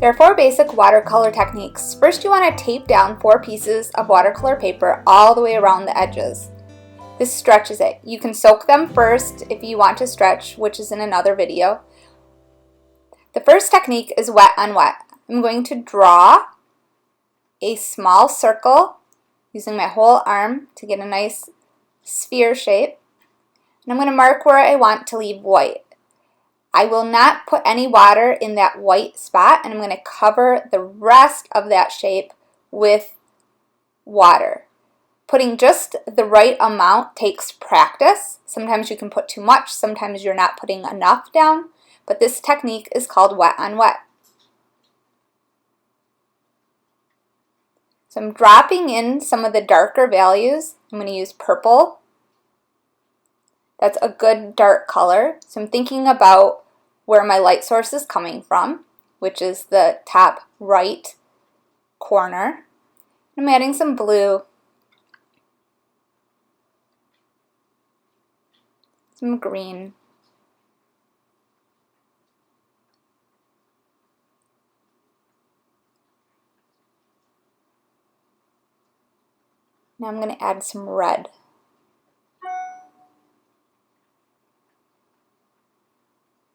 There are 4 basic watercolor techniques. First, you want to tape down 4 pieces of watercolor paper all the way around the edges. This stretches it. You can soak them first if you want to stretch, which is in another video. The first technique is wet on wet. I'm going to draw a small circle using my whole arm to get a nice sphere shape. And I'm going to mark where I want to leave white. I will not put any water in that white spot, and I'm going to cover the rest of that shape with water. Putting just the right amount takes practice. Sometimes you can put too much, sometimes you're not putting enough down, but this technique is called wet on wet. So I'm dropping in some of the darker values. I'm going to use purple. That's a good dark color. So I'm thinking about where my light source is coming from, which is the top right corner. I'm adding some blue, some green, now I'm going to add some red.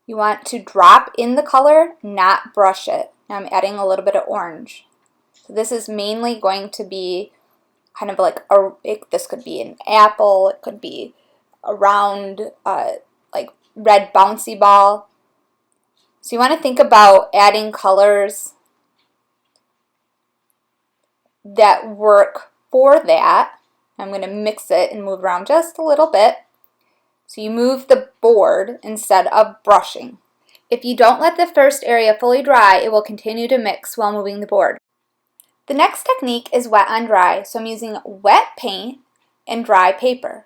You want to drop in the color, not brush it. Now I'm adding a little bit of orange. So this is mainly going to be kind of like this could be an apple, it could be a round like red bouncy ball. So you want to think about adding colors that work for that. I'm going to mix it and move around just a little bit. So you move the board instead of brushing. If you don't let the first area fully dry, it will continue to mix while moving the board. The next technique is wet on dry, so I'm using wet paint and dry paper.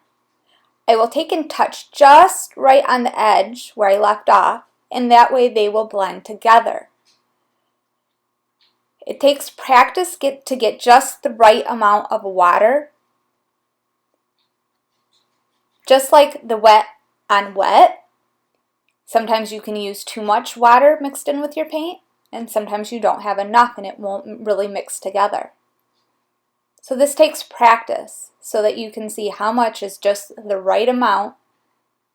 I will take and touch just right on the edge where I left off, and that way they will blend together. It takes practice to get just the right amount of water. Just like the wet on wet, sometimes you can use too much water mixed in with your paint, and sometimes you don't have enough and it won't really mix together. So this takes practice so that you can see how much is just the right amount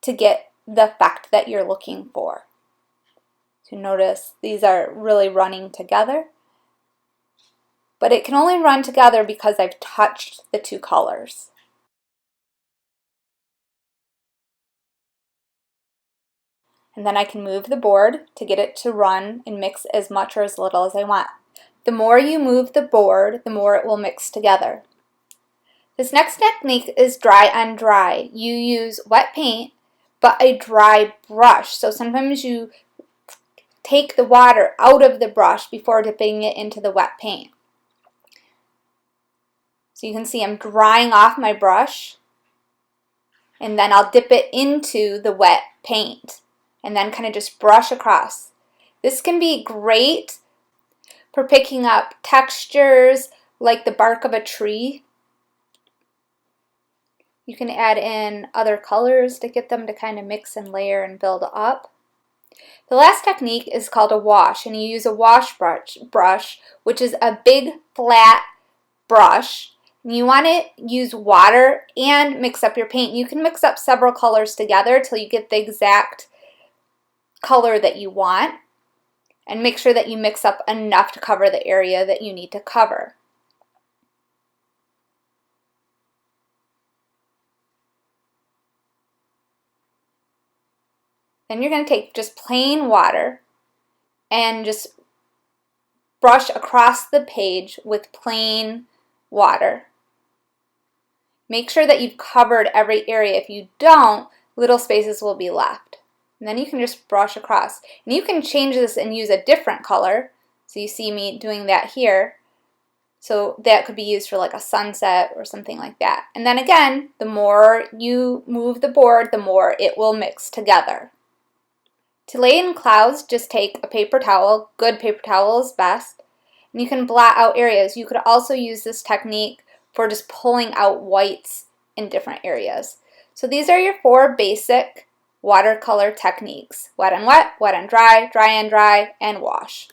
to get the effect that you're looking for. So notice these are really running together, but it can only run together because I've touched the 2 colors. And then I can move the board to get it to run and mix as much or as little as I want. The more you move the board, the more it will mix together. This next technique is dry on dry. You use wet paint, but a dry brush. So sometimes you take the water out of the brush before dipping it into the wet paint. So you can see I'm drying off my brush, and then I'll dip it into the wet paint and then kind of just brush across. This can be great for picking up textures like the bark of a tree. You can add in other colors to get them to kind of mix and layer and build up. The last technique is called a wash, and you use a wash brush, which is a big flat brush. You want to use water and mix up your paint. You can mix up several colors together till you get the exact color that you want, and make sure that you mix up enough to cover the area that you need to cover. Then you're going to take just plain water and just brush across the page with plain water. Make sure that you've covered every area. If you don't, little spaces will be left. And then you can just brush across. And you can change this and use a different color. So you see me doing that here. So that could be used for like a sunset or something like that. And then again, the more you move the board, the more it will mix together. To lay in clouds, just take a paper towel. Good paper towel is best. And you can blot out areas. You could also use this technique for just pulling out whites in different areas. So these are your 4 basic watercolor techniques: wet on wet, wet on dry, dry on dry, and wash.